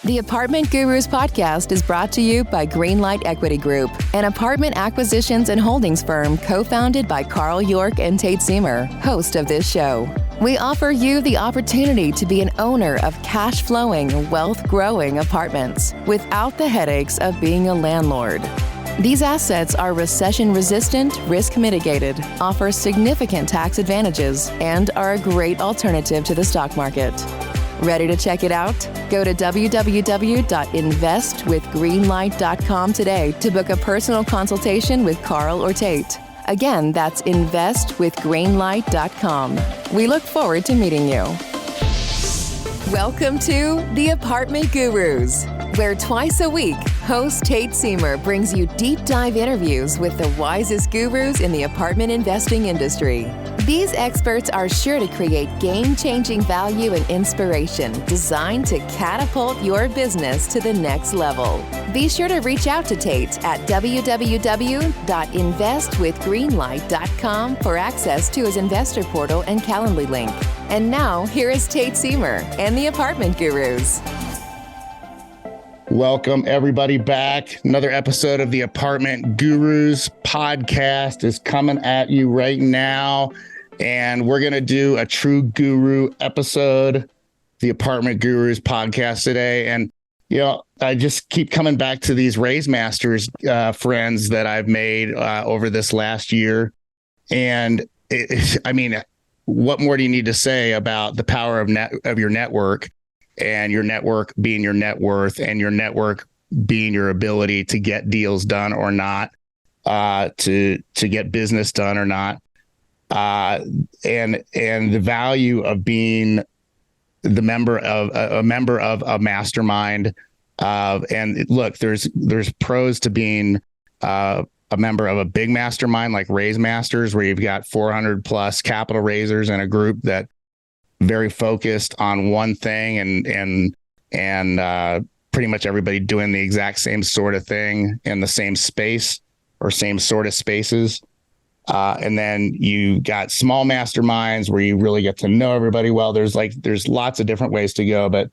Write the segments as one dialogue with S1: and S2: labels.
S1: The Apartment Gurus podcast is brought to you by Greenlight Equity Group, an apartment acquisitions and holdings firm co-founded by Carl York and Tate Siemer, host of this show. We offer you the opportunity to be an owner of cash-flowing, wealth-growing apartments without the headaches of being a landlord. These assets are recession-resistant, risk-mitigated, offer significant tax advantages, and are a great alternative to the stock market. Ready to check it out? Go to www.investwithgreenlight.com today to book a personal consultation with Carl or Tate. Again, that's investwithgreenlight.com. We look forward to meeting you. Welcome to The Apartment Gurus, where twice a week, host Tate Siemer brings you deep dive interviews with the wisest gurus in the apartment investing industry. These experts are sure to create game-changing value and inspiration designed to catapult your business to the next level. Be sure to reach out to Tate at www.investwithgreenlight.com for access to his investor portal and Calendly link. And now, here is Tate Siemer and the Apartment Gurus.
S2: Welcome, everybody, back. Another episode of the Apartment Gurus podcast is coming at you right now. And we're going to do a true guru episode, the Apartment Gurus podcast today. And, you know, I just keep coming back to these Raise Masters friends that I've made over this last year. And what more do you need to say about the power of your network, and your network being your net worth, and your network being your ability to get deals done or not, to get business done or not. And the value of being a member of a mastermind. And look, there's pros to being a member of a big mastermind like Raise Masters, where you've got 400 plus capital raisers and a group that very focused on one thing, and pretty much everybody doing the exact same sort of thing in the same space or same sort of spaces. And then you got small masterminds where you really get to know everybody well. There's lots of different ways to go, but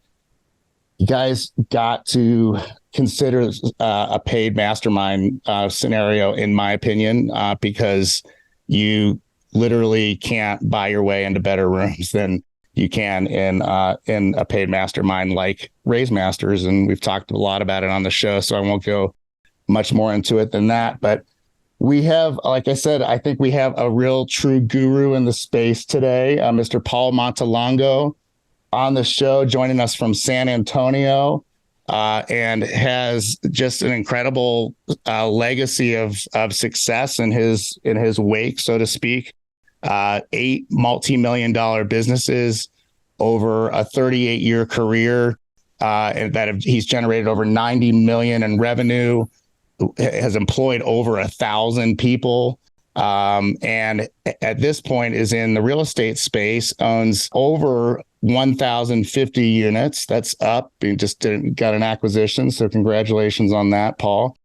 S2: you guys got to consider a paid mastermind scenario, in my opinion, because you literally can't buy your way into better rooms than you can in a paid mastermind like Raise Masters. And we've talked a lot about it on the show, so I won't go much more into it than that. But we have, like I said, I think we have a real true guru in the space today, Mr. Paul Montelongo, on the show, joining us from San Antonio, and has just an incredible legacy of success in his wake, so to speak. 8 multi-million-dollar businesses over a 38-year career, and he's generated over 90 million in revenue, has employed over 1,000 people, and at this point is in the real estate space, owns over 1,050 units. That's up. He just got an acquisition, so congratulations on that, Paul.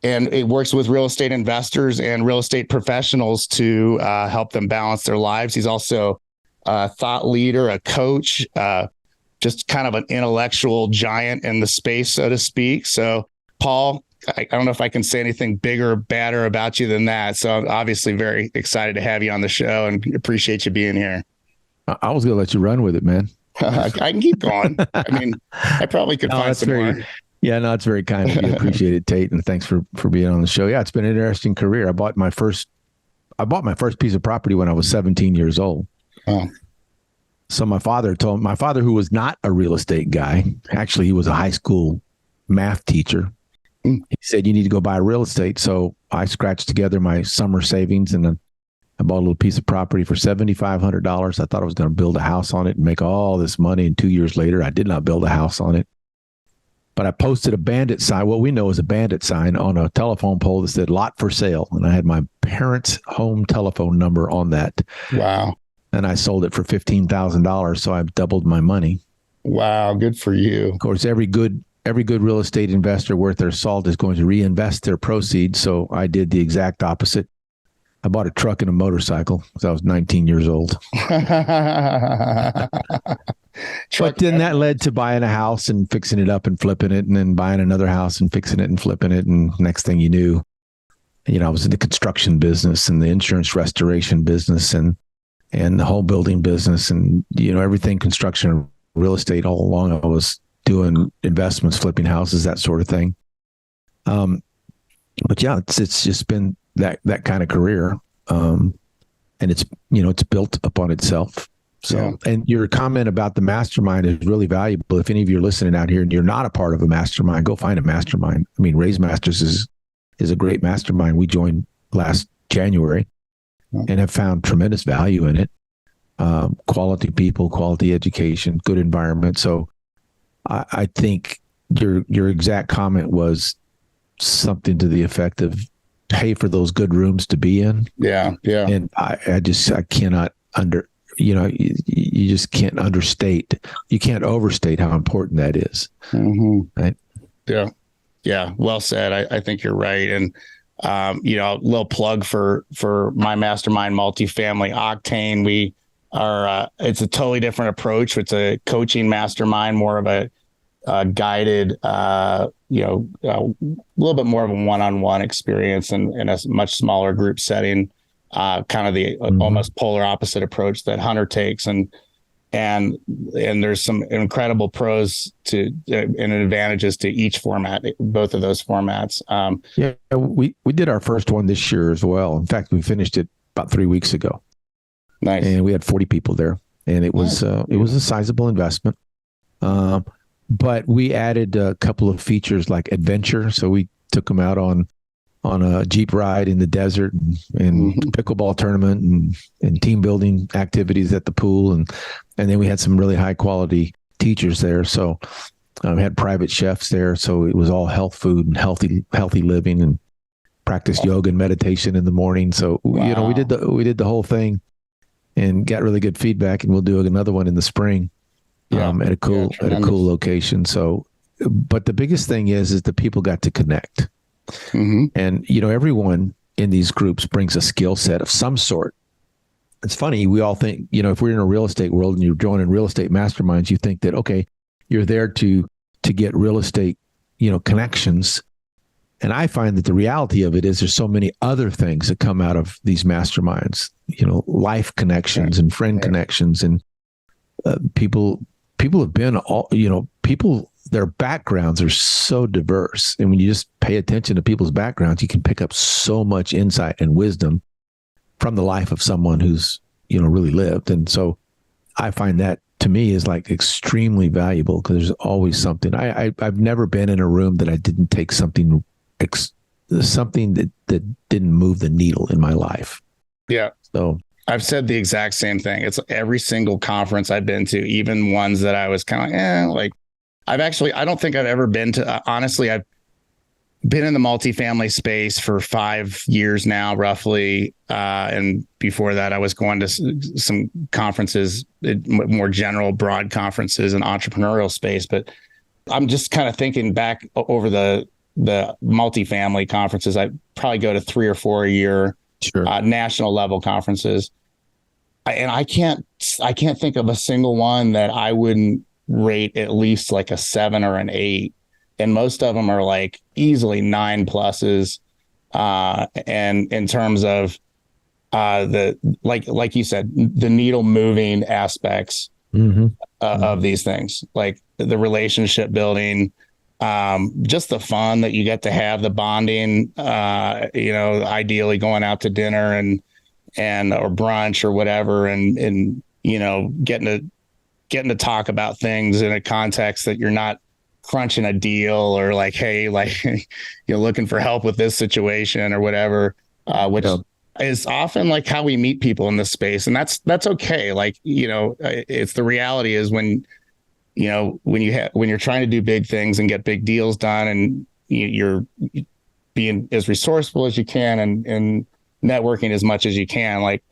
S2: And it works with real estate investors and real estate professionals to help them balance their lives. He's also a thought leader, a coach, just kind of an intellectual giant in the space, so to speak. So, Paul, I don't know if I can say anything bigger or badder about you than that. So I'm obviously very excited to have you on the show and appreciate you being here.
S3: I was going to let you run with it, man.
S2: I can keep going. I mean, I probably could find some more.
S3: Yeah, no, it's very kind of you. Appreciate it, Tate, and thanks for being on the show. Yeah, it's been an interesting career. I bought my first piece of property when I was 17 years old. Oh. So my father, who was not a real estate guy, actually he was a high school math teacher. He said, you need to go buy real estate. So I scratched together my summer savings, and then I bought a little piece of property for $7,500. I thought I was going to build a house on it and make all this money. And 2 years later, I did not build a house on it. But I posted a bandit sign, what we know is a bandit sign, on a telephone pole that said lot for sale. And I had my parents' home telephone number on that.
S2: Wow.
S3: And I sold it for $15,000. So I've doubled my money.
S2: Wow. Good for you.
S3: Of course, every good real estate investor worth their salt is going to reinvest their proceeds. So I did the exact opposite. I bought a truck and a motorcycle because I was 19 years old.
S2: truck.
S3: But then that led to buying a house and fixing it up and flipping it, and then buying another house and fixing it and flipping it. And next thing you knew, I was in the construction business and the insurance restoration business and the whole building business and, everything construction and real estate all along. I was doing investments, flipping houses, that sort of thing. But yeah, it's just been that kind of career. And it's built upon itself. So, And your comment about the mastermind is really valuable. If any of you are listening out here and you're not a part of a mastermind, go find a mastermind. I mean, Raise Masters is a great mastermind. We joined last January and have found tremendous value in it. Quality people, quality education, good environment. So I think your exact comment was something to the effect of pay for those good rooms to be in.
S2: Yeah. Yeah.
S3: And I cannot you just can't you can't overstate how important that is.
S2: Mm-hmm.
S3: Right.
S2: Yeah. Yeah. Well said. I think you're right. And, a little plug for my mastermind, multifamily Octane. We are, it's a totally different approach. It's a coaching mastermind, more of a guided, a little bit more of a one-on-one experience in a much smaller group setting, kind of the almost polar opposite approach that Hunter takes. And there's some incredible pros and advantages to each format, both of those formats.
S3: We did our first one this year as well. In fact, we finished it about 3 weeks ago.
S2: Nice.
S3: And we had 40 people there, and it was a sizable investment. But we added a couple of features like adventure. So we took them out on a Jeep ride in the desert and pickleball tournament and team building activities at the pool. And then we had some really high quality teachers there. So we had private chefs there. So it was all health food and healthy living, and practiced yoga and meditation in the morning. So, we did the whole thing and got really good feedback, and we'll do another one in the spring. At a cool location. So, but the biggest thing is the people got to connect. Mm-hmm. And, everyone in these groups brings a skill set of some sort. It's funny. We all think, if we're in a real estate world and you're joining real estate masterminds, you think that, okay, you're there to get real estate, connections. And I find that the reality of it is there's so many other things that come out of these masterminds, life connections and friend connections, and people have been their backgrounds are so diverse. And when you just pay attention to people's backgrounds, you can pick up so much insight and wisdom from the life of someone who's, really lived. And so I find that, to me, is like extremely valuable, because there's always something. I've never been in a room that I didn't take something that didn't move the needle in my life.
S2: Yeah.
S3: So
S2: I've said the exact same thing. It's every single conference I've been to, even ones that I was kind of I don't think I've ever been to, honestly, I've been in the multifamily space for 5 years now, roughly. And before that, I was going to some conferences, more general, broad conferences in entrepreneurial space. But I'm just kind of thinking back over the multifamily conferences. I probably go to 3 or 4 a year. Sure. National level conferences. And I can't think of a single one that I wouldn't rate at least like a 7 or an 8. And most of them are like easily 9 pluses. And in terms of like you said, the needle moving aspects of these things, like the relationship building, just the fun that you get to have, the bonding, ideally going out to dinner and or brunch or whatever, and getting to talk about things in a context that you're not crunching a deal or like, hey, like you're looking for help with this situation or whatever, which is often like how we meet people in this space, and that's okay. Like, it's the reality is when you're trying to do big things and get big deals done, and you're being as resourceful as you can and networking as much as you can, like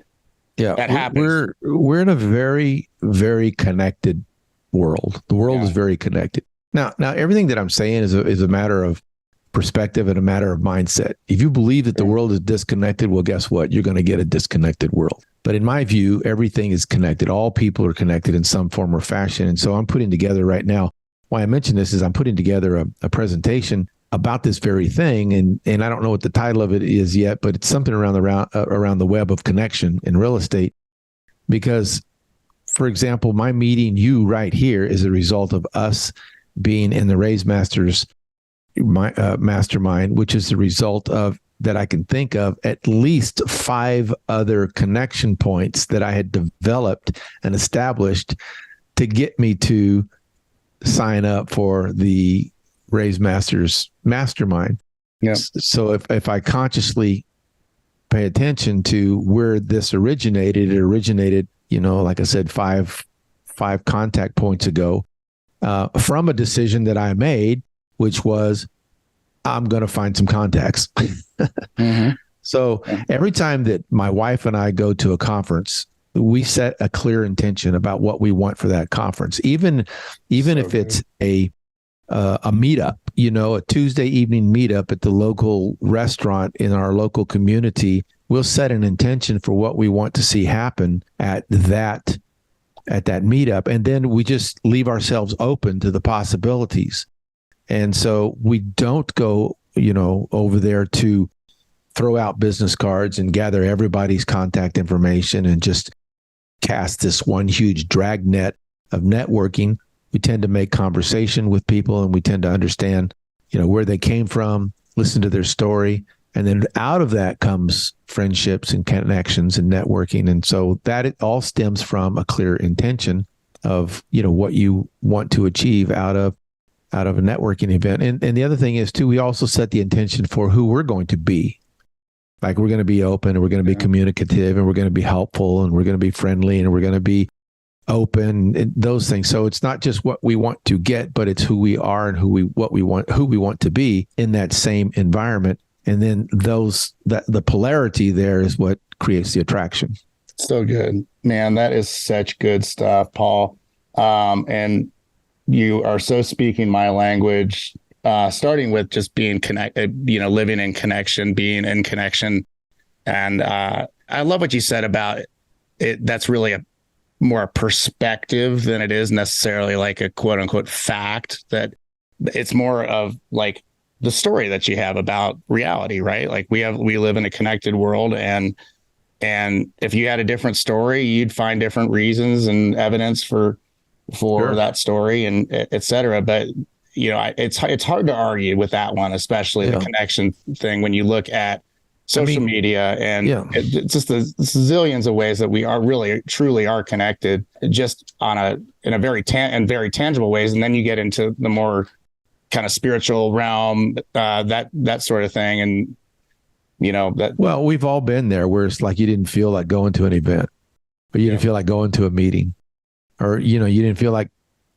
S2: that happens.
S3: We're in a very, very connected world. The world is very connected. Now everything that I'm saying is a matter of perspective and a matter of mindset. If you believe that the world is disconnected, well, guess what? You're going to get a disconnected world. But in my view, everything is connected. All people are connected in some form or fashion. And so I'm putting together right now, why I mention this is I'm putting together a presentation about this very thing. And I don't know what the title of it is yet, but it's something around the web of connection in real estate. Because, for example, my meeting you right here is a result of us being in the Raise Masters mastermind, which is the result of, that I can think of, at least 5 other connection points that I had developed and established to get me to sign up for the Raise Masters mastermind.
S2: Yeah.
S3: So if I consciously pay attention to where this originated, it originated, like I said, five contact points ago, from a decision that I made, which was, I'm going to find some contacts. Mm-hmm. So every time that my wife and I go to a conference, we set a clear intention about what we want for that conference. Even if it's a meetup, a Tuesday evening meetup at the local restaurant in our local community, we'll set an intention for what we want to see happen at that meetup. And then we just leave ourselves open to the possibilities. And so we don't go, over there to throw out business cards and gather everybody's contact information and just cast this one huge dragnet of networking. We tend to make conversation with people, and we tend to understand, where they came from, listen to their story. And then out of that comes friendships and connections and networking. And so that it all stems from a clear intention of, what you want to achieve out of a networking event. And the other thing is too, we also set the intention for who we're going to be. Like, we're going to be open, and we're going to be communicative, and we're going to be helpful, and we're going to be friendly, and we're going to be open, and those things. So it's not just what we want to get, but it's who we are and who we want to be in that same environment. And then the polarity there is what creates the attraction.
S2: So good, man. That is such good stuff, Paul. And you are so speaking my language, starting with just being connected, living in connection, being in connection. And I love what you said about it. That's really more a perspective than it is necessarily like a quote unquote fact. That it's more of like the story that you have about reality, right? Like we live in a connected world, and if you had a different story, you'd find different reasons and evidence for sure. That story and et cetera. But, it's hard to argue with that one, especially the connection thing, when you look at social media and it's just the zillions of ways that we are really truly are connected, just in a very tangible ways. And then you get into the more kind of spiritual realm, that sort of thing. And, well, we've all been there where it's like, you didn't feel like going to an event, or you didn't feel like going to a meeting, or, you didn't feel like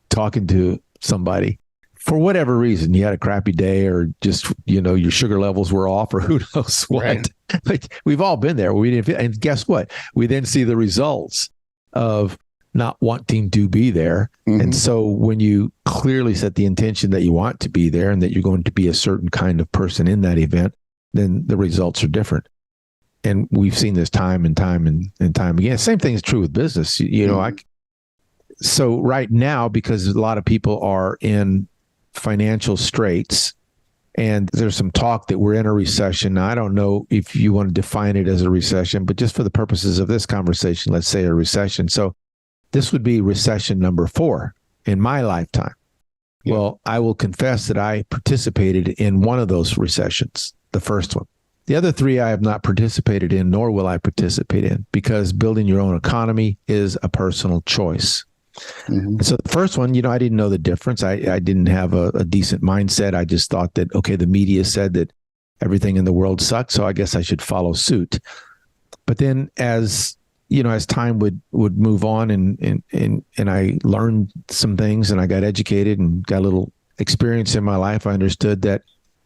S2: talking to somebody for whatever reason. You had a crappy day, or just, your sugar levels were off, or who knows what. Right. But we've all been there. We didn't feel, and guess what? We then see the results of not wanting to be there. Mm-hmm. And so when you clearly set the intention that you want to be there and that you're going to be a certain kind of person in that event, then the results are different. And we've seen this time and time again. Same thing is true with business. So right now, because a lot of people are in financial straits, and there's some talk that we're in a recession. Now, I don't know if you want to define it as a recession, but just for the purposes of this conversation, let's say a recession. So this would be recession number 4 in my lifetime. Yeah. Well, I will confess that I participated in one of those recessions, the first one. The other 3 I have not participated in, nor will I participate in, because building your own economy is a personal choice. Mm-hmm. So the first one, I didn't know the difference. I didn't have a decent mindset. I just thought that, okay, the media said that everything in the world sucks, so I guess I should follow suit. But then as time would move on and I learned some things, and I got educated and got a little experience in my life, I understood that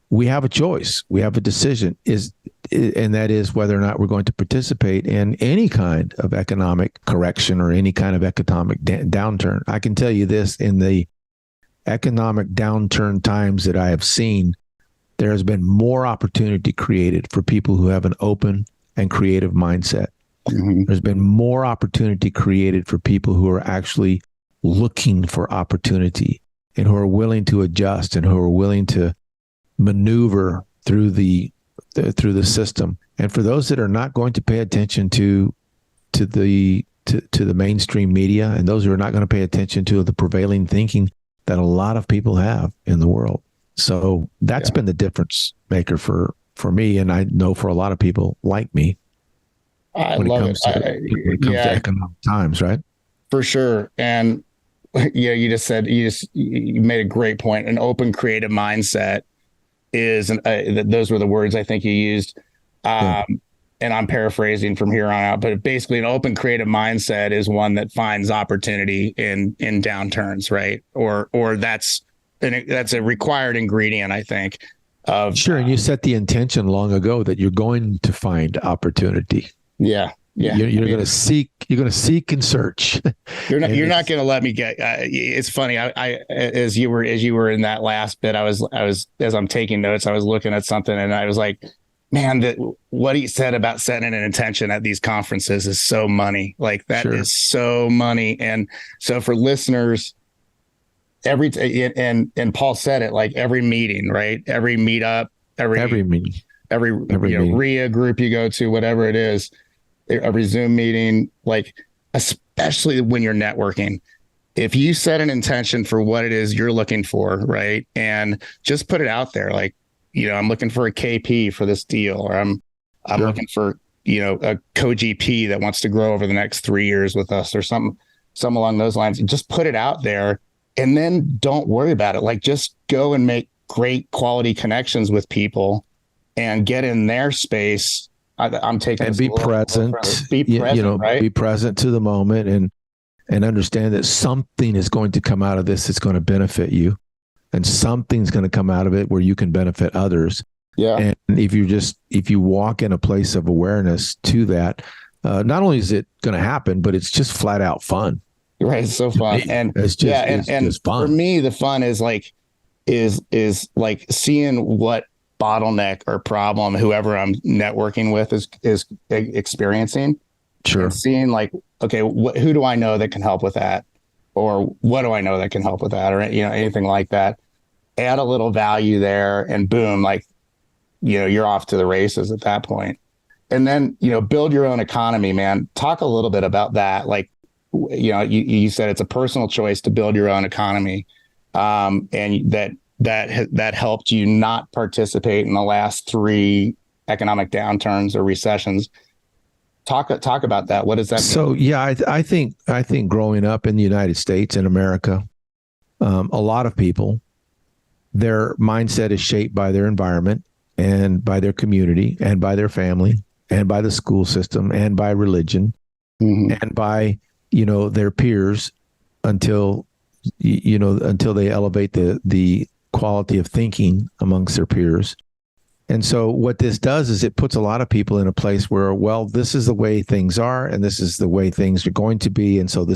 S2: we have a choice. We have a decision, and that is whether or not we're going to participate in any kind of economic correction or any kind of economic downturn. I can tell you this, in the economic downturn times that I have seen, there has been more opportunity created for people who have an open and creative mindset. Mm-hmm.
S3: There's been more opportunity created for people who are actually looking for opportunity and who are willing to adjust and who are willing to maneuver through the system. And for those that are not going to pay attention to the mainstream media, and those who are not going to pay attention to the prevailing thinking that a lot of people have in the world. So that's been the difference maker for me, and I know for a lot of people like me.
S2: When it comes
S3: to economic times, right?
S2: For sure. And you made a great point. An open creative mindset is, those were the words I think you used. And I'm paraphrasing from here on out, but basically an open creative mindset is one that finds opportunity in downturns, right? Or that's a required ingredient, I think. Sure.
S3: And you set the intention long ago that you're going to find opportunity.
S2: Yeah.
S3: You're going to seek and search.
S2: You're not going to let me get. It's funny. I as you were in that last bit, I was as I'm taking notes, I was looking at something and I was like, man, what he said about setting an intention at these conferences is so money. Like that is so money. And so for listeners, and Paul said it, like every meeting, right? Every meetup, every meeting, every meeting. RIA group you go to, whatever it is, every Zoom meeting, like especially when you're networking, if you set an intention for what it is you're looking for, right? And just put it out there, like, I'm looking for a KP for this deal, or I'm looking for, a co-GP that wants to grow over the next 3 years with us, or some along those lines. Just put it out there and then don't worry about it. Like just go and make great quality connections with people and get in their space. I'm taking
S3: and be present,
S2: right?
S3: Be present to the moment and understand that something is going to come out of this that's going to benefit you. And something's going to come out of it where you can benefit others. Yeah. And if you walk in a place of awareness to that, not only is it going to happen, but it's just flat out fun.
S2: Right. It's so fun. And it's just, just fun. For me, the fun is like seeing what bottleneck or problem whoever I'm networking with is experiencing.
S3: Sure.
S2: And seeing like, okay, who do I know that can help with that? Or what do I know that can help with that? Or, anything like that. Add a little value there and boom, like, you're off to the races at that point. And then, build your own economy, man. Talk a little bit about that. Like, you said it's a personal choice to build your own economy. And that helped you not participate in the last 3 economic downturns or recessions. Talk about that. What does that mean?
S3: So, yeah, I think growing up in the United States and America, a lot of people, their mindset is shaped by their environment and by their community and by their family and by the school system and by religion and by, their peers until they elevate the quality of thinking amongst their peers. And so what this does is it puts a lot of people in a place where, well, this is the way things are and this is the way things are going to be. And so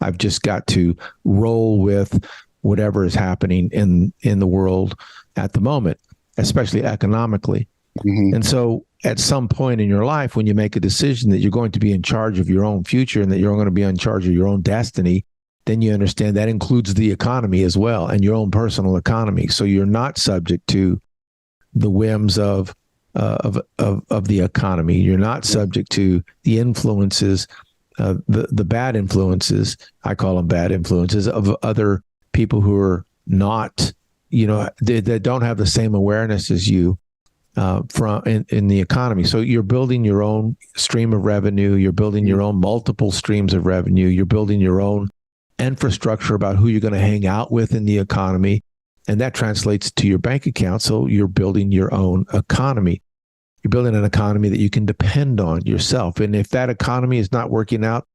S3: I've just got to roll with whatever is happening in the world at the moment, especially economically. And so at some point in your life, when you make a decision that you're going to be in charge of your own future and that you're going to be in charge of your own destiny, then you understand that includes the economy as well and your own personal economy. So you're not subject to the whims of the economy. You're not subject to the influences, the bad influences. I call them bad influences of other people who are not, they don't have the same awareness as you in the economy. So you're building your own stream of revenue. You're building your own multiple streams of revenue. You're building your own infrastructure about who you're going to hang out with in the economy. And that translates to your bank account. So you're building your own economy. You're building an economy that you can depend on yourself. And if that economy is not working out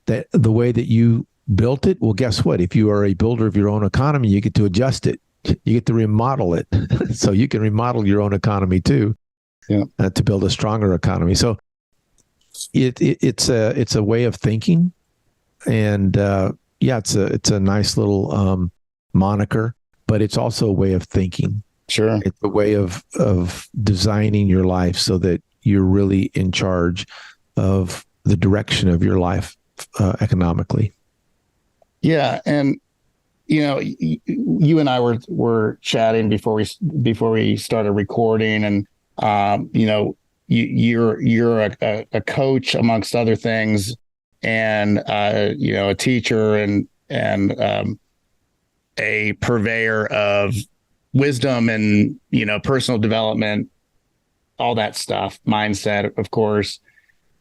S3: that the way that you built it, well, guess what? If you are a builder of your own economy, you get to adjust it. You get to remodel it. So you can remodel your own economy too, to build a stronger economy. So it's a way of thinking. And it's a nice little moniker. But it's also a way of thinking.
S2: Sure.
S3: It's a way of designing your life so that you're really in charge of the direction of your life economically.
S2: Yeah, and you and I were chatting before we started recording, and you're a coach amongst other things, and a teacher and a purveyor of wisdom and personal development, all that stuff, mindset, of course,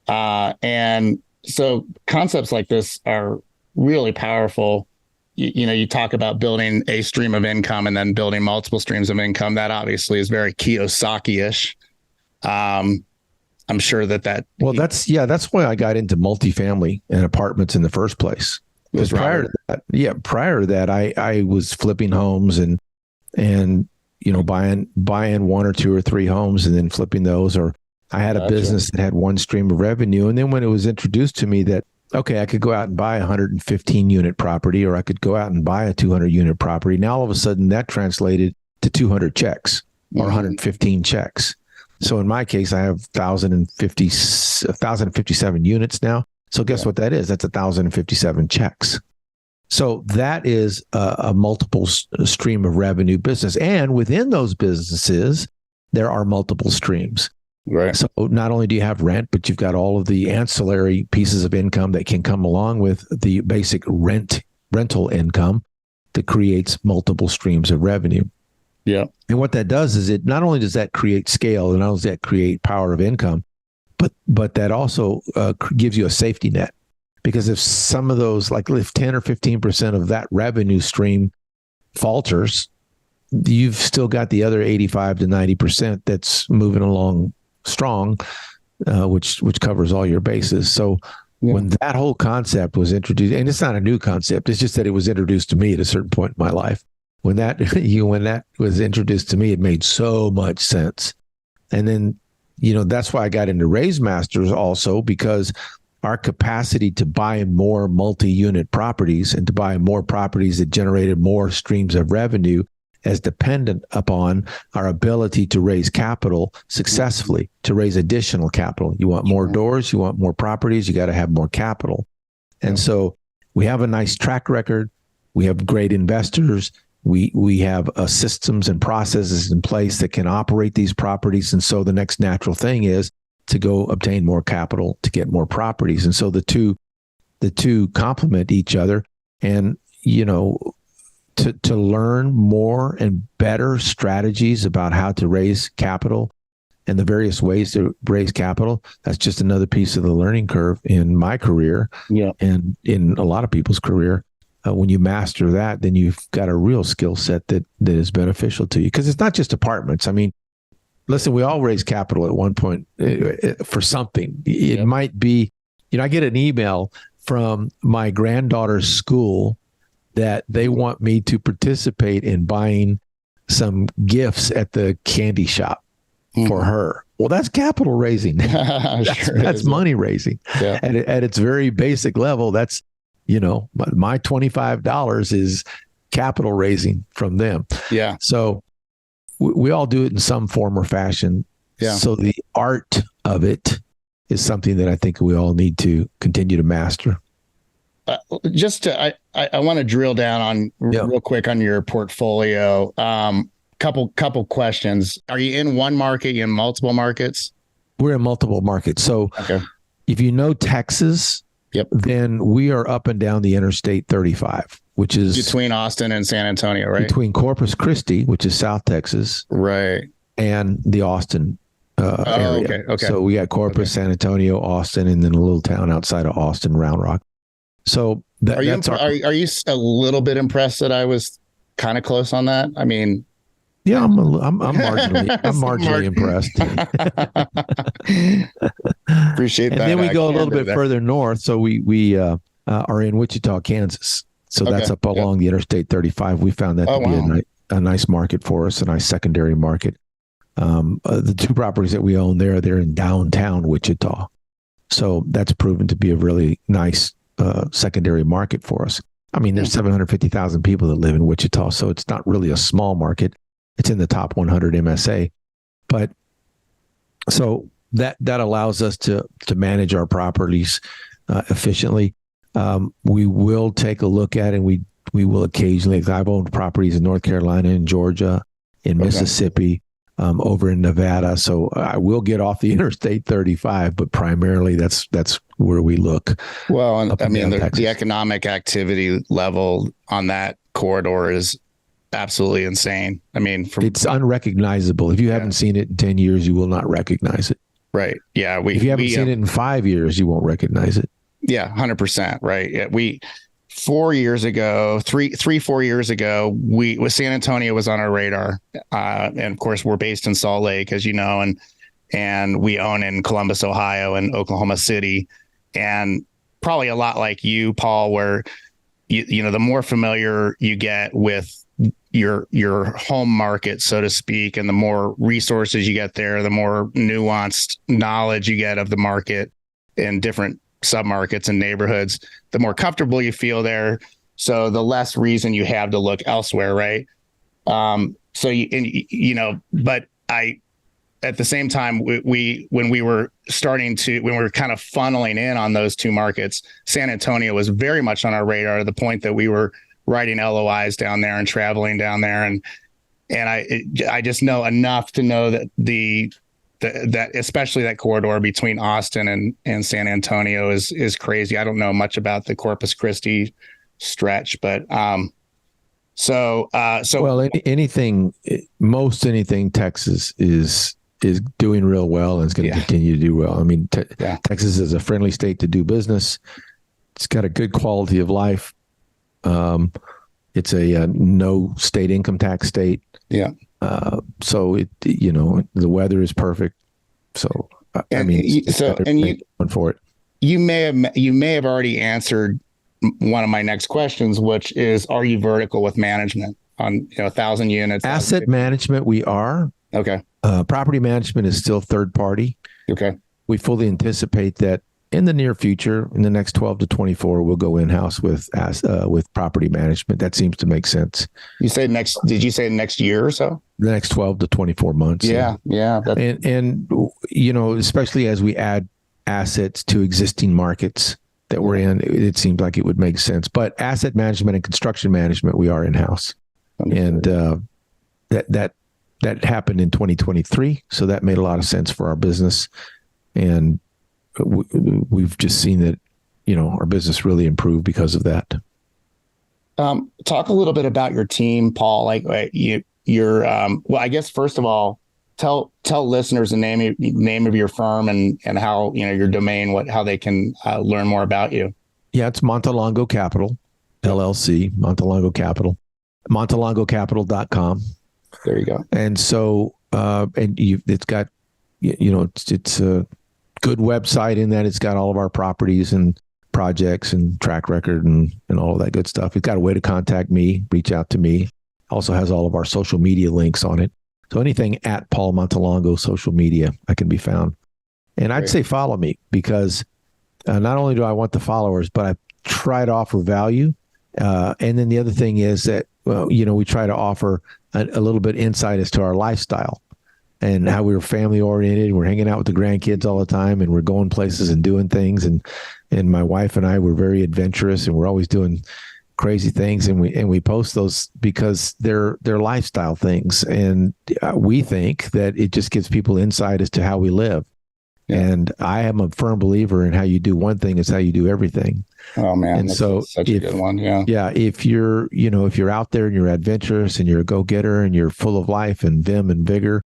S2: and so concepts like this are really powerful. You talk about building a stream of income and then building multiple streams of income. That obviously is very Kiyosaki-ish. I'm sure that. Well,
S3: that's why I got into multifamily and apartments in the first place. Because prior to that, I was flipping homes and buying one or two or three homes and then flipping those. Or I had a business that had one stream of revenue. And then when it was introduced to me that, okay, I could go out and buy a 115 unit property, or I could go out and buy a 200 unit property. Now, all of a sudden that translated to 200 checks or 115 checks. So in my case, I have 1,057 units now. So guess what that is? That's 1,057 checks. So that is a multiple stream of revenue business. And within those businesses, there are multiple streams.
S2: Right.
S3: So not only do you have rent, but you've got all of the ancillary pieces of income that can come along with the basic rental income that creates multiple streams of revenue.
S2: Yeah.
S3: And what that does is it not only does that create scale, and not only does that create power of income, but that also gives you a safety net. Because if some of those, like if 10 or 15% of that revenue stream falters, you've still got the other 85 to 90% that's moving along strong, which covers all your bases. So when that whole concept was introduced, and it's not a new concept, it's just that it was introduced to me at a certain point in my life. When that was introduced to me, it made so much sense. And then, that's why I got into Raise Masters also, because our capacity to buy more multi-unit properties and to buy more properties that generated more streams of revenue as dependent upon our ability to raise capital successfully, to raise additional capital. You want more doors, you want more properties, you got to have more capital. And so we have a nice track record. We have great investors. We have systems and processes in place that can operate these properties. And so the next natural thing is to go obtain more capital to get more properties. And so the two complement each other. And, to learn more and better strategies about how to raise capital and the various ways to raise capital, that's just another piece of the learning curve in my career and in a lot of people's career. When you master that, then you've got a real skill set that is beneficial to you. Because it's not just apartments. I mean, listen, we all raise capital at one point for something. It might be, I get an email from my granddaughter's school that they want me to participate in buying some gifts at the candy shop for her. Well, that's capital raising. That's money raising. Yeah. At its very basic level, that's, my $25 is capital raising from them.
S2: Yeah.
S3: So we all do it in some form or fashion. Yeah. So the art of it is something that I think we all need to continue to master.
S2: I want to drill down on real quick on your portfolio. Couple questions. Are you in one market? You in multiple markets?
S3: We're in multiple markets. So if you know Texas, then we are up and down the Interstate 35, which is
S2: between Austin and San Antonio, right?
S3: Between Corpus Christi, which is South Texas,
S2: right,
S3: and the Austin area. Okay. So we got Corpus, San Antonio, Austin, and then a little town outside of Austin, Round Rock. So
S2: are you a little bit impressed that I was kind of close on that? I mean,
S3: yeah, I'm marginally impressed.
S2: Appreciate that.
S3: And then we go a little bit further north. So we are in Wichita, Kansas. So that's up along the Interstate 35. We found that to be a nice market for us, a nice secondary market. The two properties that we own there, they're in downtown Wichita. So that's proven to be a really nice secondary market for us. I mean, there's 750,000 people that live in Wichita, so it's not really a small market. It's in the top 100 MSA. But so that allows us to manage our properties efficiently. We will take a look at, and we will occasionally. I've owned properties in North Carolina, in Georgia, in Mississippi, over in Nevada. So I will get off the Interstate 35, but primarily that's where we look.
S2: Well, and I mean, the economic activity level on that corridor is absolutely insane. I mean, it's
S3: unrecognizable. If you haven't seen it in 10 years, you will not recognize it.
S2: Right. Yeah.
S3: If you haven't seen it in 5 years, you won't recognize it.
S2: Yeah. 100%. Right. Yeah, 4 years ago, 4 years ago, San Antonio was on our radar. And of course we're based in Salt Lake, as you know, and we own in Columbus, Ohio, and Oklahoma City. And probably a lot like you, Paul, where you know, the more familiar you get with your home market, so to speak, and the more resources you get there, the more nuanced knowledge you get of the market in different submarkets and neighborhoods, the more comfortable you feel there. So the less reason you have to look elsewhere. Right. So but at the same time, when we were kind of funneling in on those two markets, San Antonio was very much on our radar, to the point that we were writing LOIs down there and traveling down there. And I just know enough to know that that especially that corridor between Austin and San Antonio is crazy. I don't know much about the Corpus Christi stretch, but
S3: anything Texas is doing real well, and it's going to continue to do well. I mean, Texas is a friendly state to do business. It's got a good quality of life. It's a no state income tax state.
S2: Yeah.
S3: So the weather is perfect. So for it. You
S2: may have already answered one of my next questions, which is, are you vertical with management on 1,000 units?
S3: Asset management, we are.
S2: Okay.
S3: Property management is still third party.
S2: Okay. We
S3: fully anticipate that in the near future, in the next 12 to 24, we'll go in-house with property management. That seems to make sense.
S2: Did you say next year or so?
S3: The next 12 to 24 months.
S2: Yeah.
S3: And especially as we add assets to existing markets that we're in, it seems like it would make sense. But asset management and construction management, we are in-house. And that happened in 2023. So that made a lot of sense for our business. And we've just seen that, our business really improved because of that.
S2: Talk a little bit about your team, Paul. Like well, I guess first of all, tell listeners the name of your firm and how, your domain, how they can learn more about you.
S3: Yeah, it's Montelongo Capital, LLC, Montelongo Capital, MontelongoCapital.com.
S2: There you go.
S3: And so, it's got, it's a good website in that it's got all of our properties and projects and track record and all of that good stuff. It's got a way to contact me, reach out to me. Also has all of our social media links on it. So anything at Paul Montelongo social media, I can be found. And I'd say follow me, because not only do I want the followers, but I try to offer value. And then the other thing is that, we try to offer a little bit insight as to our lifestyle and how we were family oriented. We're hanging out with the grandkids all the time, and we're going places and doing things. And my wife and I were very adventurous, and we're always doing crazy things. And we post those because they're lifestyle things. And we think that it just gives people insight as to how we live. Yeah. And I am a firm believer in how you do one thing is how you do everything.
S2: Oh man.
S3: And so
S2: such a good one. Yeah.
S3: Yeah. If you're out there and you're adventurous and you're a go-getter and you're full of life and vim and vigor,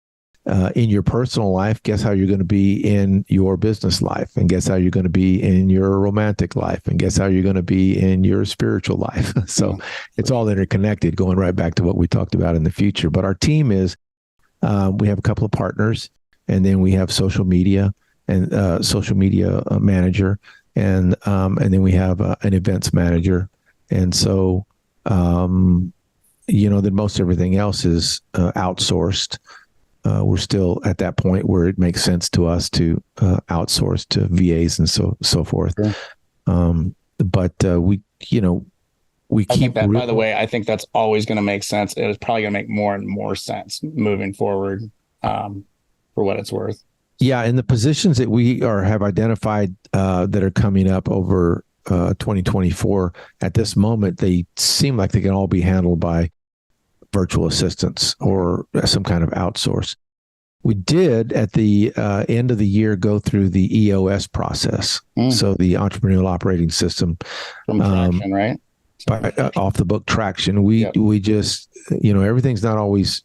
S3: in your personal life, guess how you're going to be in your business life, and guess how you're going to be in your romantic life, and guess how you're going to be in your spiritual life. So it's all interconnected, going right back to what we talked about in the future. But our team is, we have a couple of partners, and then we have social media and social media manager, and then we have an events manager. And so, then most everything else is outsourced. We're still at that point where it makes sense to us to outsource to VAs and so forth. Sure. But we keep.
S2: By the way, I think that's always going to make sense. It was probably going to make more and more sense moving forward, for what it's worth.
S3: Yeah, and the positions that we have identified that are coming up over 2024, at this moment, they seem like they can all be handled by virtual assistants or some kind of outsource. We did at the end of the year go through the EOS process, so the entrepreneurial operating system
S2: from Traction, right?
S3: Off the book Traction. We just everything's not always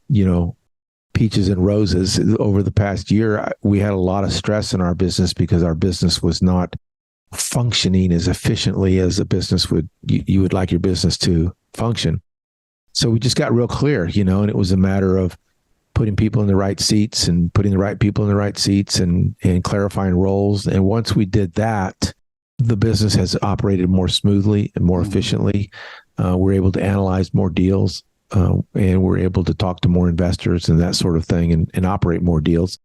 S3: peaches and roses. Over the past year, we had a lot of stress in our business because our business was not functioning as efficiently as a business you would like your business to function. So we just got real clear, and it was a matter of putting people in the right seats and putting the right people in the right seats and clarifying roles. And once we did that, the business has operated more smoothly and more efficiently. We're able to analyze more deals and we're able to talk to more investors and that sort of thing and operate more deals.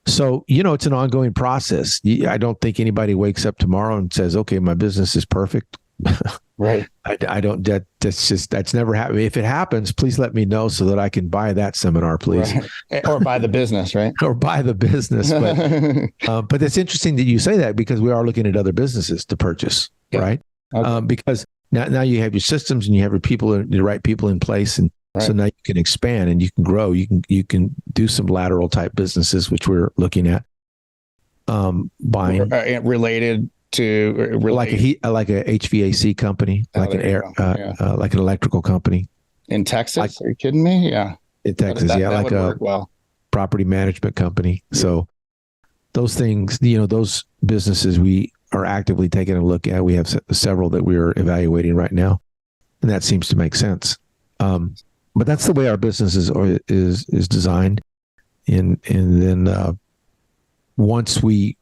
S3: So, it's an ongoing process. I don't think anybody wakes up tomorrow and says, okay, my business is perfect.
S2: Right.
S3: I don't, that's never happened. If it happens, please let me know so that I can buy that seminar, please.
S2: Right. Or buy the business, right?
S3: Or buy the business. But it's interesting that you say that because we are looking at other businesses to purchase, right? Okay. Because now you have your systems and you have the right people in place. And so now you can expand and you can grow. You can do some lateral type businesses, which we're looking at buying.
S2: Related to
S3: like a HVAC company, like an electrical company
S2: in Texas. Are you kidding me? Yeah,
S3: in Texas, like a property management company. Yeah. So those things, those businesses we are actively taking a look at. We have several that we are evaluating right now, and that seems to make sense. But that's the way our business is designed, and then once we,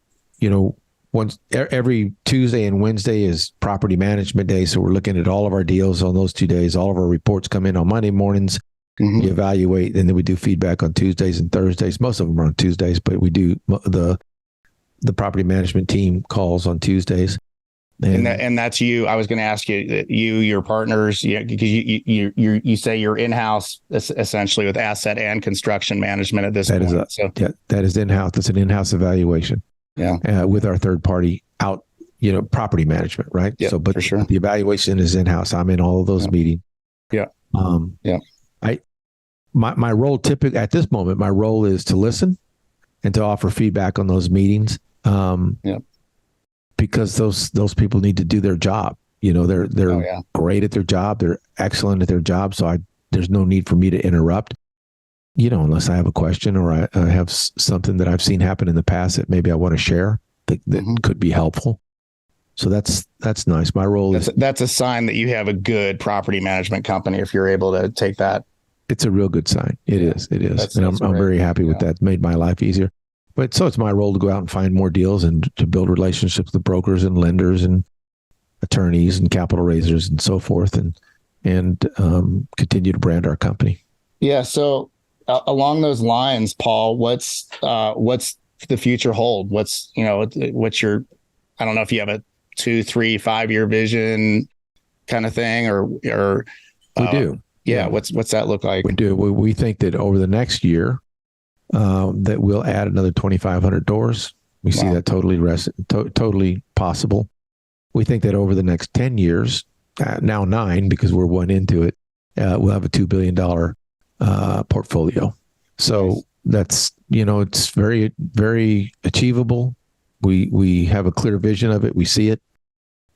S3: once every Tuesday and Wednesday is property management day. So we're looking at all of our deals on those 2 days. All of our reports come in on Monday mornings. We evaluate, and then we do feedback on Tuesdays and Thursdays. Most of them are on Tuesdays, but we do the property management team calls on Tuesdays.
S2: And that's you. I was going to ask you, your partners, because you say you're in-house essentially with asset and construction management at this point.
S3: That is in-house. That's an in-house evaluation. Yeah. With our third party out, property management, right?
S2: Yeah. So, but for sure,
S3: the evaluation is in-house. I'm in all of those meetings.
S2: Yeah.
S3: My role typically at this moment, my role is to listen and to offer feedback on those meetings. Because those people need to do their job. They're great at their job. They're excellent at their job. So there's no need for me to interrupt. Unless I have a question or I have something that I've seen happen in the past that maybe I want to share that could be helpful. So that's nice. My role
S2: that's a sign that you have a good property management company if you're able to take that.
S3: It's a real good sign. It is. And I'm very happy with that. It made my life easier. But so it's my role to go out and find more deals and to build relationships with brokers and lenders and attorneys and capital raisers and so forth and continue to brand our company.
S2: Yeah. So along those lines, Paul, what's the future hold? What's your, I don't know if you have a 2, 3, 5 year vision kind of thing or
S3: we do.
S2: Yeah. What's that look like?
S3: We do. We think that over the next year, that we'll add another 2,500 doors. We see that totally possible. We think that over the next 10 years, now 9 because we're one into it, we'll have a $2 billion portfolio. So that's, it's very, very achievable. We have a clear vision of it. We see it,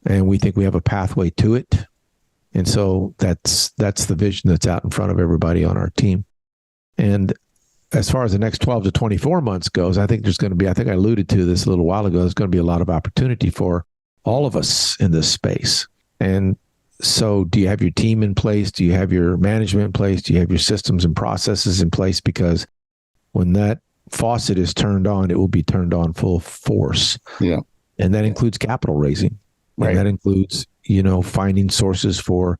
S3: and we think we have a pathway to it. And so that's the vision that's out in front of everybody on our team. And as far as the next 12 to 24 months goes, I think there's going to be, I think I alluded to this a little while ago, there's going to be a lot of opportunity for all of us in this space. And so do you have your team in place? Do you have your management in place? Do you have your systems and processes in place? Because when that faucet is turned on, it will be turned on full force.
S2: Yeah.
S3: And that includes capital raising. Right. And that includes, finding sources for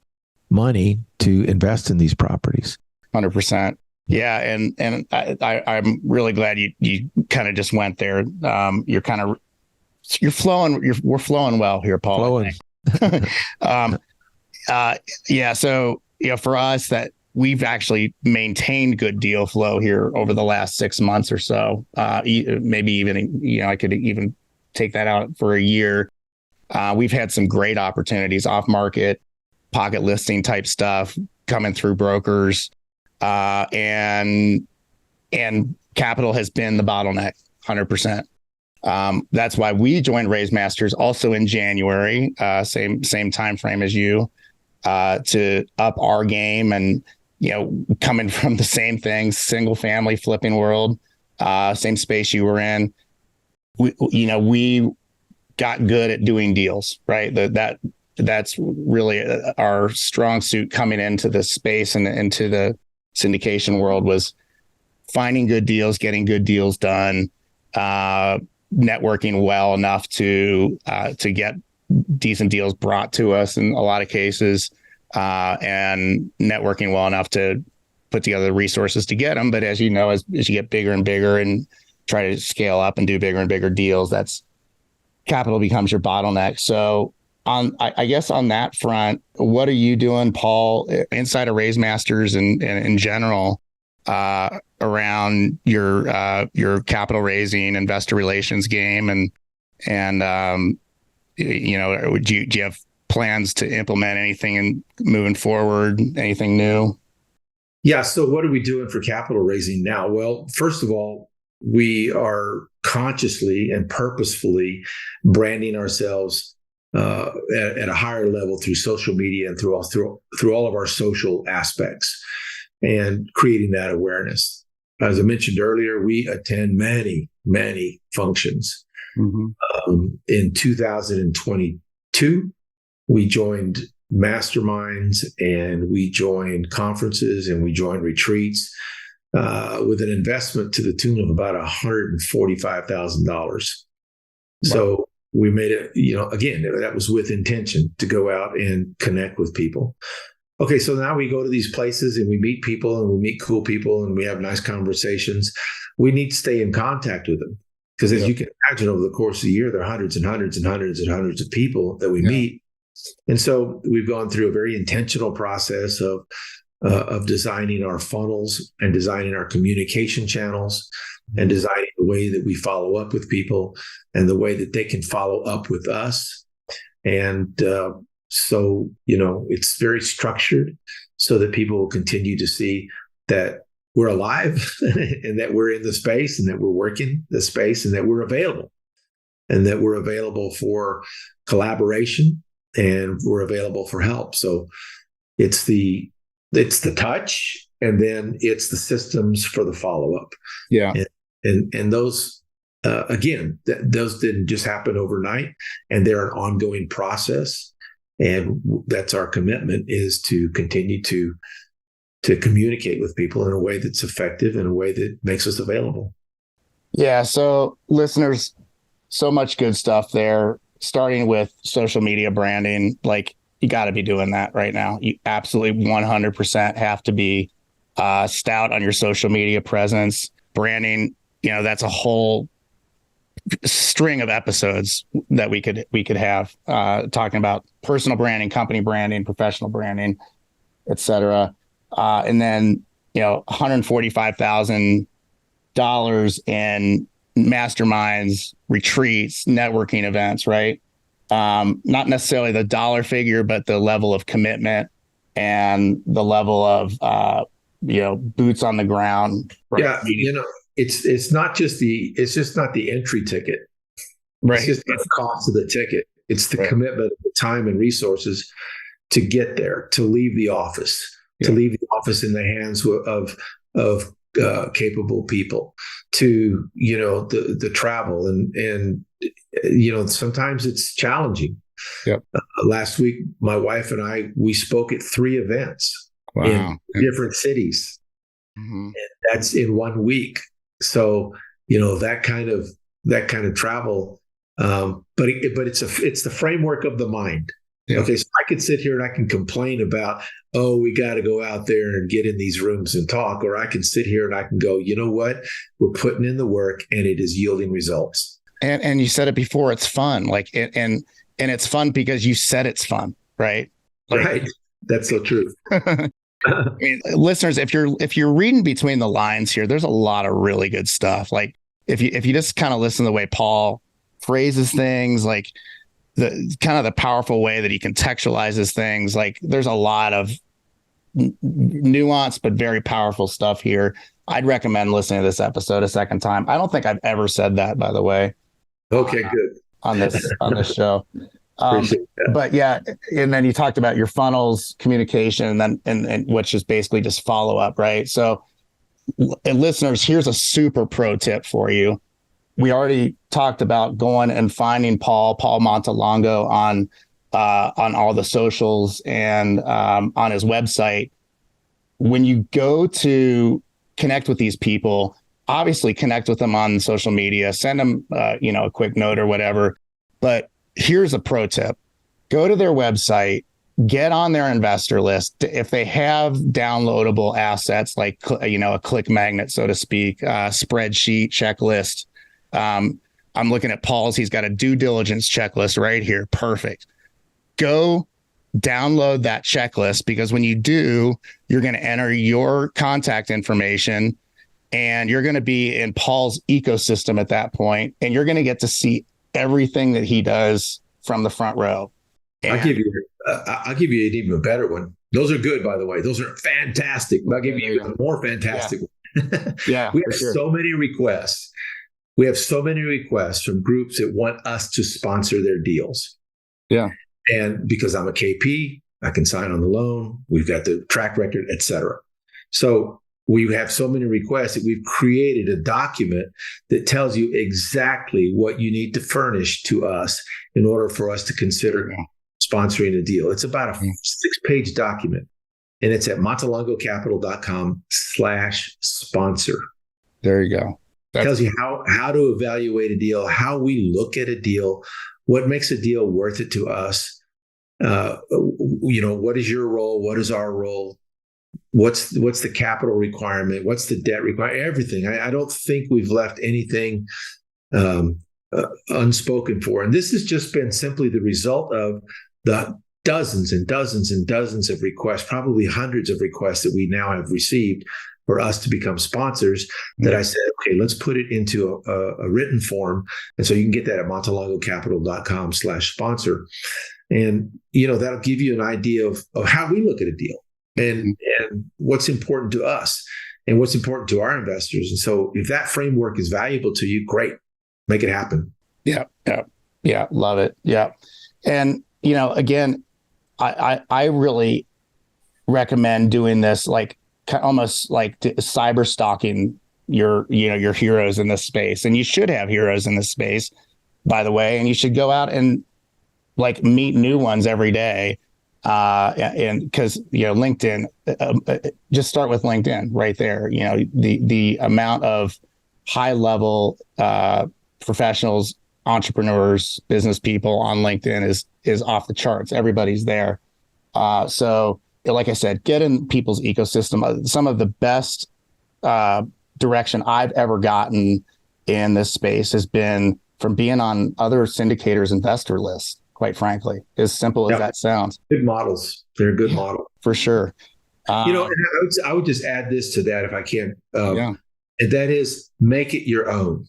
S3: money to invest in these properties.
S2: 100%. Yeah, and I'm really glad you kind of just went there. We're flowing well here, Paul.
S3: Flowing.
S2: Yeah. So for us, that we've actually maintained good deal flow here over the last 6 months or so. Maybe even, I could even take that out for a year. We've had some great opportunities off market, pocket listing type stuff coming through brokers, and capital has been the bottleneck 100%. That's why we joined Raise Masters also in January, same time frame as you, to up our game, and coming from the same thing, single family flipping world, same space you were in. We got good at doing deals, right? That's really our strong suit coming into the space and into the syndication world, was finding good deals, getting good deals done, networking well enough to get decent deals brought to us in a lot of cases, and networking well enough to put together the resources to get them. But as you know, as you get bigger and bigger and try to scale up and do bigger and bigger deals, that's capital becomes your bottleneck. So I guess on that front, what are you doing, Paul, inside of Raise Masters and in general, around your capital raising, investor relations game, and do you have plans to implement anything and moving forward, anything new?
S4: Yeah. So what are we doing for capital raising now? Well, first of all, we are consciously and purposefully branding ourselves at a higher level through social media and through all of our social aspects, and creating that awareness. As I mentioned earlier, we attend many functions. Mm-hmm. In 2022, we joined masterminds, and we joined conferences, and we joined retreats with an investment to the tune of about $145,000. Wow. So we made it, again, that was with intention to go out and connect with people. Okay, so now we go to these places and we meet people, and we meet cool people, and we have nice conversations. We need to stay in contact with them, because as you can imagine, over the course of the year, there are hundreds and hundreds and hundreds and hundreds of people that we meet. And so we've gone through a very intentional process of designing our funnels and designing our communication channels, and designing the way that we follow up with people and the way that they can follow up with us. And so, it's very structured so that people will continue to see that we're alive and that we're in the space, and that we're working the space, and that we're available, and that we're available for collaboration, and we're available for help. So it's the touch, and then it's the systems for the follow-up. Yeah. And those, again, those didn't just happen overnight, and they're an ongoing process. And that's our commitment, is to continue to communicate with people in a way that's effective, in a way that makes us available.
S2: Yeah. So listeners, so much good stuff there, starting with social media branding. Like, you got to be doing that right now. You absolutely 100% have to be stout on your social media presence. Branding, that's a whole string of episodes that we could have talking about personal branding, company branding, professional branding, et cetera. And then, $145,000 in masterminds, retreats, networking events, right? Not necessarily the dollar figure, but the level of commitment and the level of, boots on the ground. Right?
S4: Yeah. It's just not the entry ticket.
S2: Right.
S4: It's just not the cost of the ticket. It's the commitment, the time and resources to get there, to leave the office, to leave the office in the hands of capable people, to, the travel and sometimes it's challenging. Yep. Last week, my wife and we spoke at 3 events in different cities. Mm-hmm. And that's in 1 week. So, that kind of travel, but it's the framework of the mind. Yeah. Okay. So I can sit here and I can complain about, we got to go out there and get in these rooms and talk, or I can sit here and I can go, you know what, we're putting in the work and it is yielding results.
S2: And you said it before, it's fun. And it's fun because you said it's fun, right?
S4: Right. That's so true.
S2: I mean, listeners, if you're reading between the lines here, there's a lot of really good stuff. Like if you just kind of listen to the way Paul phrases things, like the kind of the powerful way that he contextualizes things, like there's a lot of nuance but very powerful stuff here. I'd recommend listening to this episode a second time. I don't think I've ever said that, by the way.
S4: Okay, good.
S2: On this show. But yeah, and then you talked about your funnels, communication, and which is basically just follow up, right? So, and listeners, here's a super pro tip for you. We already talked about going and finding Paul Montelongo on all the socials and on his website. When you go to connect with these people, obviously connect with them on social media, send them a quick note or whatever. But here's a pro tip. Go to their website, get on their investor list. If they have downloadable assets like, a click magnet, so to speak, spreadsheet, checklist. I'm looking at Paul's. He's got a due diligence checklist right here. Perfect. Go download that checklist, because when you do, you're going to enter your contact information and you're going to be in Paul's ecosystem at that point, and you're going to get to see everything that he does from the front row. And
S4: I'll give you an even better one. Those are good, by the way. Those are fantastic. I'll give you a more fantastic one.
S2: Yeah,
S4: we have so many requests. We have so many requests from groups that want us to sponsor their deals.
S2: Yeah.
S4: And because I'm a KP, I can sign on the loan. We've got the track record, et cetera. So we have so many requests that we've created a document that tells you exactly what you need to furnish to us in order for us to consider sponsoring a deal. It's about a 6-page document, and it's at montelongocapital.com/sponsor.
S2: There you go.
S4: It tells you how to evaluate a deal, how we look at a deal, what makes a deal worth it to us. What is your role? What is our role? What's the capital requirement? What's the debt requirement? Everything. I don't think we've left anything unspoken for. And this has just been simply the result of the dozens and dozens and dozens of requests, probably hundreds of requests that we now have received for us to become sponsors, that I said, okay, let's put it into a written form. And so you can get that at montelongocapital.com/sponsor. And, that'll give you an idea of how we look at a deal and what's important to us and what's important to our investors. And so if that framework is valuable to you, great, make it happen.
S2: Yeah. Love it. Yeah. And, again, I really recommend doing this, like almost like cyber stalking your heroes in this space. And you should have heroes in this space, by the way, and you should go out and like meet new ones every day. And because, LinkedIn, just start with LinkedIn right there. The amount of high level professionals, entrepreneurs, business people on LinkedIn is off the charts. Everybody's there. So like I said, get in people's ecosystem. Some of the best direction I've ever gotten in this space has been from being on other syndicators' investor lists, quite frankly, as simple as that sounds.
S4: Good models. They're a good model.
S2: For sure.
S4: And I would just add this to that if I can. And that is, make it your own.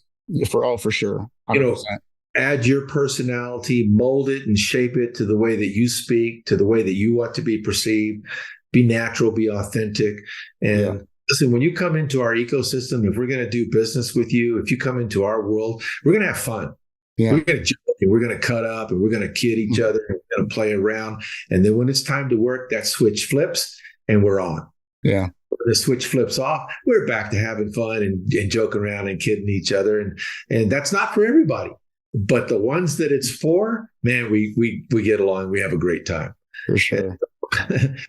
S2: For sure. 100%.
S4: Add your personality, mold it and shape it to the way that you speak, to the way that you want to be perceived. Be natural, be authentic. And listen, when you come into our ecosystem, if we're going to do business with you, if you come into our world, we're going to have fun. Yeah. We're going to joke and we're going to cut up and we're going to kid each other and we're going to play around. And then when it's time to work, that switch flips and we're on.
S2: Yeah.
S4: When the switch flips off, we're back to having fun and joking around and kidding each other. And that's not for everybody. But the ones that it's for, man, we get along. We have a great time.
S2: For sure.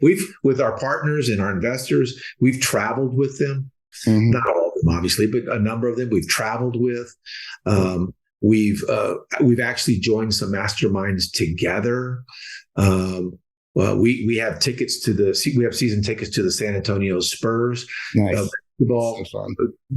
S4: We've, with our partners and our investors, we've traveled with them. Mm-hmm. Not all of them, obviously, but a number of them we've traveled with. We've actually joined some masterminds together. We have tickets to season tickets to the San Antonio Spurs.
S2: Nice.
S4: Basketball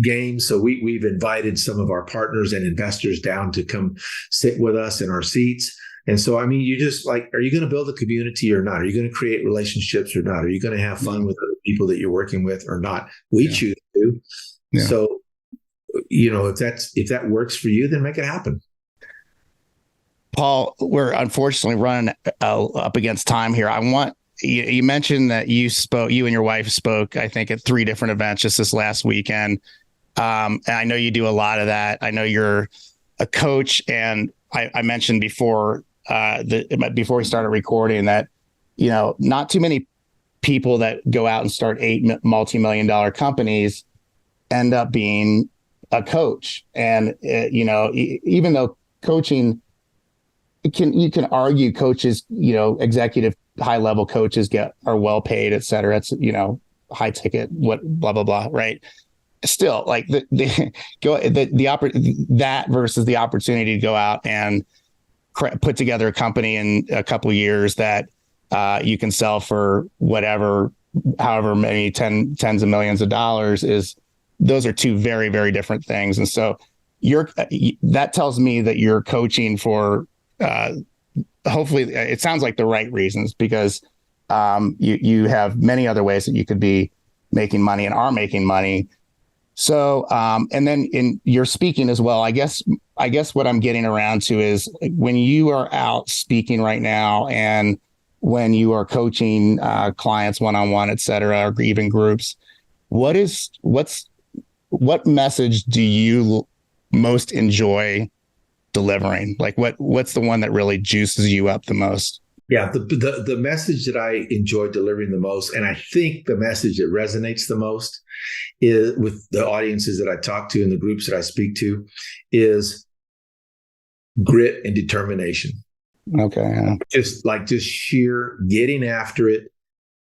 S4: games. So we've invited some of our partners and investors down to come sit with us in our seats. And so, you just are you going to build a community or not? Are you going to create relationships or not? Are you going to have fun with other people that you're working with or not. We choose to.
S2: Yeah.
S4: So, if that works for you, then make it happen.
S2: Paul, we're unfortunately running up against time here. You mentioned that you and your wife spoke, I think, at 3 different events just this last weekend. And I know you do a lot of that. I know you're a coach, and I mentioned before before we started recording that, not too many people that go out and start 8 multi-million-dollar companies end up being a coach. And, even though coaching, you can argue coaches, executive high level coaches are well paid, et cetera. It's, high ticket, blah, blah, blah. Right. Still, like that versus the opportunity to go out and put together a company in a couple of years that you can sell for however many tens of millions of dollars those are 2 very, very different things. And so that tells me that you're coaching for, hopefully it sounds like the right reasons, because you have many other ways that you could be making money and are making money. So, and then in your speaking as well, I guess what I'm getting around to is when you are out speaking right now and when you are coaching clients one-on-one, et cetera, or even groups, what message do you most enjoy delivering? Like what's the one that really juices you up the most?
S4: Yeah, the message that I enjoy delivering the most, and I think the message that resonates the most is with the audiences that I talk to and the groups that I speak to, is grit and determination.
S2: Okay. Yeah.
S4: Just sheer getting after it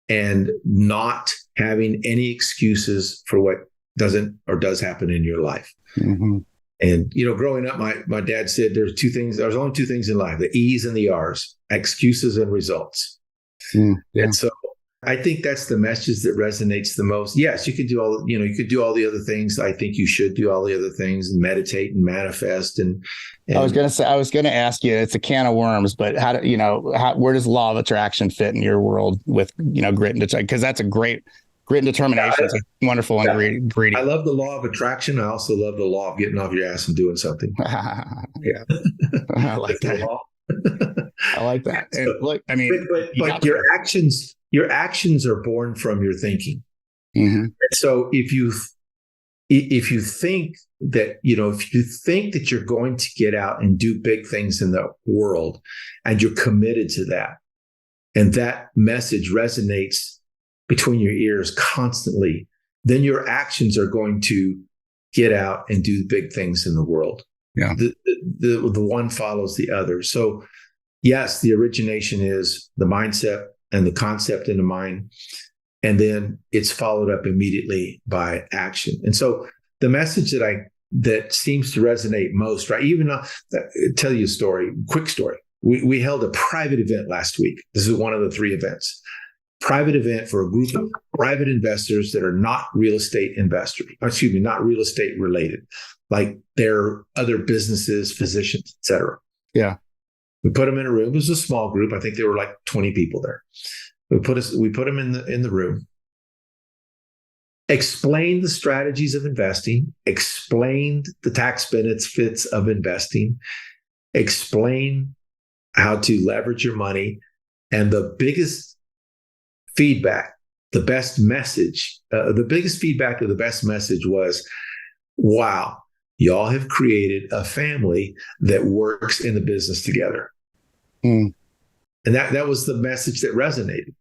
S4: and not having any excuses for what doesn't or does happen in your life.
S2: Mm-hmm.
S4: And, growing up, my dad said there's only 2 things in life, the E's and the R's, excuses and results.
S2: Yeah.
S4: And so I think that's the message that resonates the most. Yes, you could do all the other things. I think you should do all the other things and meditate and manifest. And
S2: I was going to ask you, it's a can of worms, but where does law of attraction fit in your world with, grit and determination? Because that's a great grit and determination. It's a wonderful ingredient.
S4: I love the law of attraction. I also love the law of getting off your ass and doing something.
S2: Yeah. I like that. I like that. And look, I mean,
S4: but your actions are born from your thinking.
S2: Mm-hmm.
S4: And so if you think that, you're going to get out and do big things in the world and you're committed to that, and that message resonates between your ears constantly, then your actions are going to get out and do big things in the world.
S2: Yeah.
S4: The one follows the other. So yes, the origination is the mindset and the concept in the mind, and then it's followed up immediately by action. And so the message that seems to resonate most, right? Even tell you a quick story. We held a private event last week. This is one of the 3 events. Private event for a group of private investors that are not real estate not real estate related, like they're other businesses, physicians, et cetera.
S2: Yeah.
S4: We put them in a room. It was a small group. I think there were like 20 people there. We put them in the room, explained the strategies of investing, explained the tax benefits of investing, explained how to leverage your money, and the biggest feedback, the best message, the biggest feedback of the best message was, wow, y'all have created a family that works in the business together.
S2: Mm.
S4: And that was the message that resonated.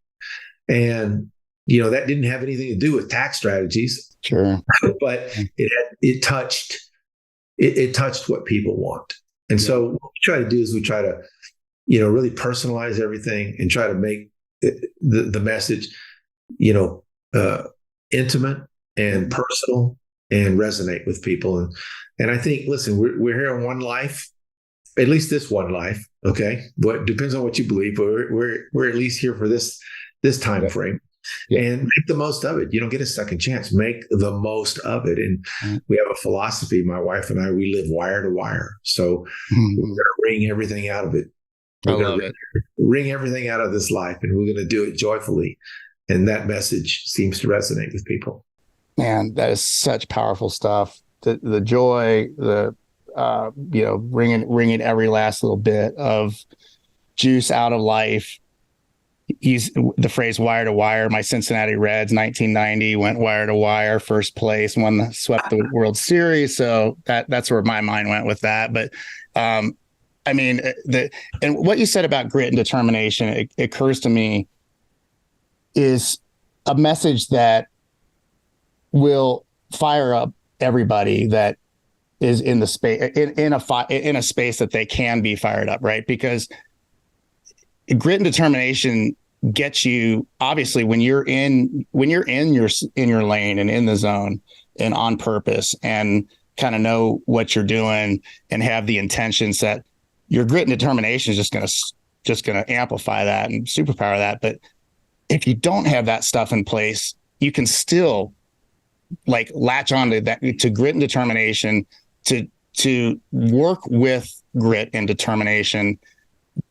S4: And, that didn't have anything to do with tax strategies.
S2: Sure.
S4: But it touched what people want. And so what we try to do is we try to, really personalize everything and try to make the message, intimate and personal and resonate with people. And I think, listen, we're here in one life, at least this one life. Okay. But depends on what you believe, but we're at least here for this time frame. Yeah. And make the most of it. You don't get a second chance. Make the most of it. And we have a philosophy, my wife and I, we live wire to wire. So we're going to wring everything out of it. We're going to wring everything out of this life, and we're going to do it joyfully. And that message seems to resonate with people.
S2: Man, that is such powerful stuff. The joy, wringing every last little bit of juice out of life. Use the phrase wire to wire. My Cincinnati Reds, 1990, went wire to wire, first place, swept the World Series. So that's where my mind went with that. But and what you said about grit and determination, it occurs to me, is a message that will fire up everybody that is in the space, in a space that they can be fired up, right? Because grit and determination gets you, obviously, when you're in your lane and in the zone and on purpose and kind of know what you're doing and have the intentions, that your grit and determination is just gonna amplify that and superpower that. But if you don't have that stuff in place, you can still like latch onto that, to grit and determination, to work with grit and determination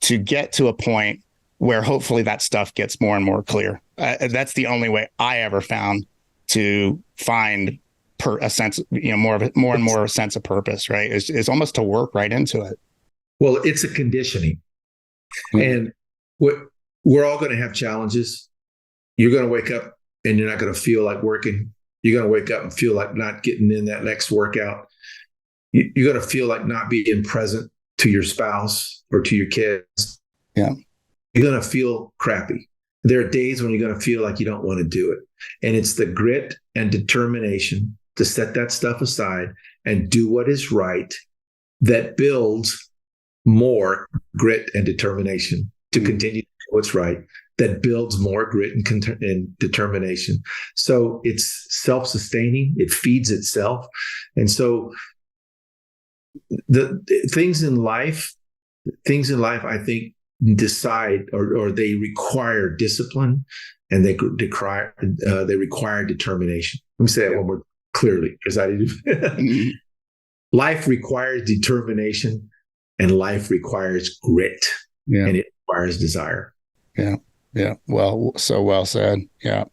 S2: to get to a point where hopefully that stuff gets more and more clear. That's the only way I ever found to find a sense, more and more a sense of purpose, right? It's almost to work right into it.
S4: Well, it's a conditioning. And we're all going to have challenges. You're going to wake up and you're not going to feel like working. You're going to wake up and feel like not getting in that next workout. You're going to feel like not being present to your spouse or to your kids.
S2: Yeah.
S4: You're going to feel crappy. There are days when you're going to feel like you don't want to do it. And it's the grit and determination to set that stuff aside and do what is right that builds more grit and determination to continue to do what's right, that builds more grit and determination. So it's self-sustaining. It feeds itself. And so the things in life, I think, decide or they require discipline, and they require determination. Let me say that one more clearly, because I didn't. Life requires determination, and life requires grit, and it requires desire.
S2: Yeah. Well, so well said. Yeah.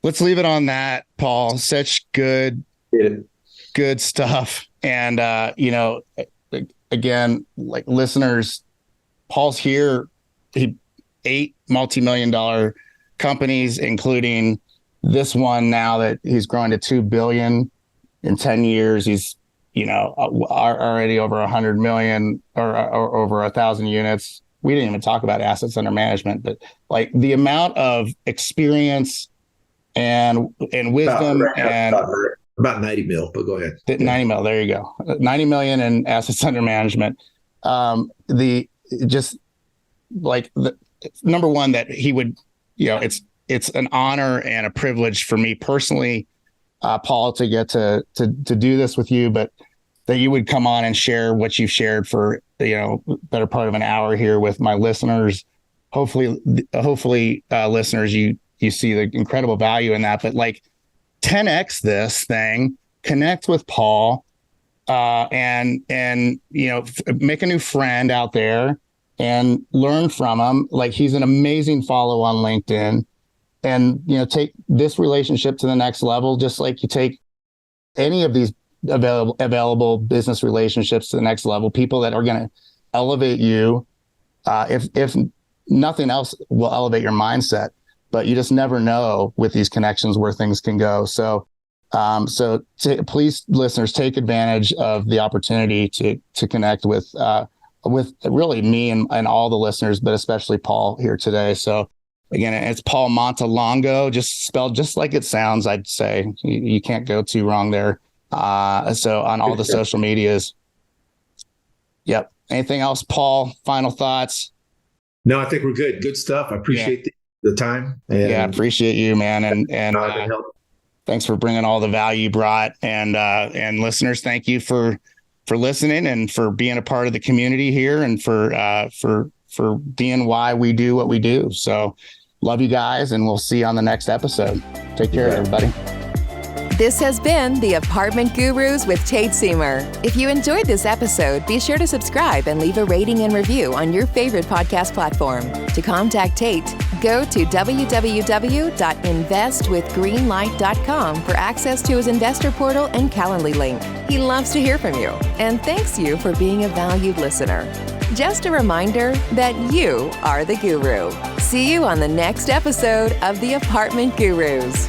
S2: Let's leave it on that, Paul. Such good stuff. And again, like listeners, Paul's here. He 8 multi-million-dollar companies, including this one now that he's growing to $2 billion in 10 years. He's, already over 100 million or over 1,000 units. We didn't even talk about assets under management, but like the amount of experience and wisdom
S4: about 90 mil, but go ahead.
S2: 90 mil. There you go. 90 million in assets under management. Number one, that he would, it's an honor and a privilege for me personally, Paul, to get to do this with you, but that you would come on and share what you've shared for, better part of an hour here with my listeners. Hopefully listeners, you see the incredible value in that, but like 10X this thing, connect with Paul, and make a new friend out there and learn from him. Like, he's an amazing follow on LinkedIn, and, take this relationship to the next level, just like you take any of these available business relationships to the next level, people that are going to elevate you. If nothing else, will elevate your mindset, but you just never know with these connections where things can go. So, please, listeners, take advantage of the opportunity to connect with really me and all the listeners, but especially Paul here today. So again, it's Paul Montelongo, just spelled just like it sounds. I'd say you can't go too wrong there. So on all the social medias. Yep. Anything else, Paul? Final thoughts?
S4: No, I think we're good. Good stuff. I appreciate the time.
S2: And I appreciate you, man. And thanks for bringing all the value you brought. And listeners, thank you for listening and for being a part of the community here, and for being why we do what we do. So love you guys, and we'll see you on the next episode. Take care, everybody.
S1: This has been the Apartment Gurus with Tate Siemer. If you enjoyed this episode, be sure to subscribe and leave a rating and review on your favorite podcast platform. To contact Tate, Go to www.investwithgreenlight.com for access to his investor portal and Calendly link. He loves to hear from you and thanks you for being a valued listener. Just a reminder that you are the guru. See you on the next episode of The Apartment Gurus.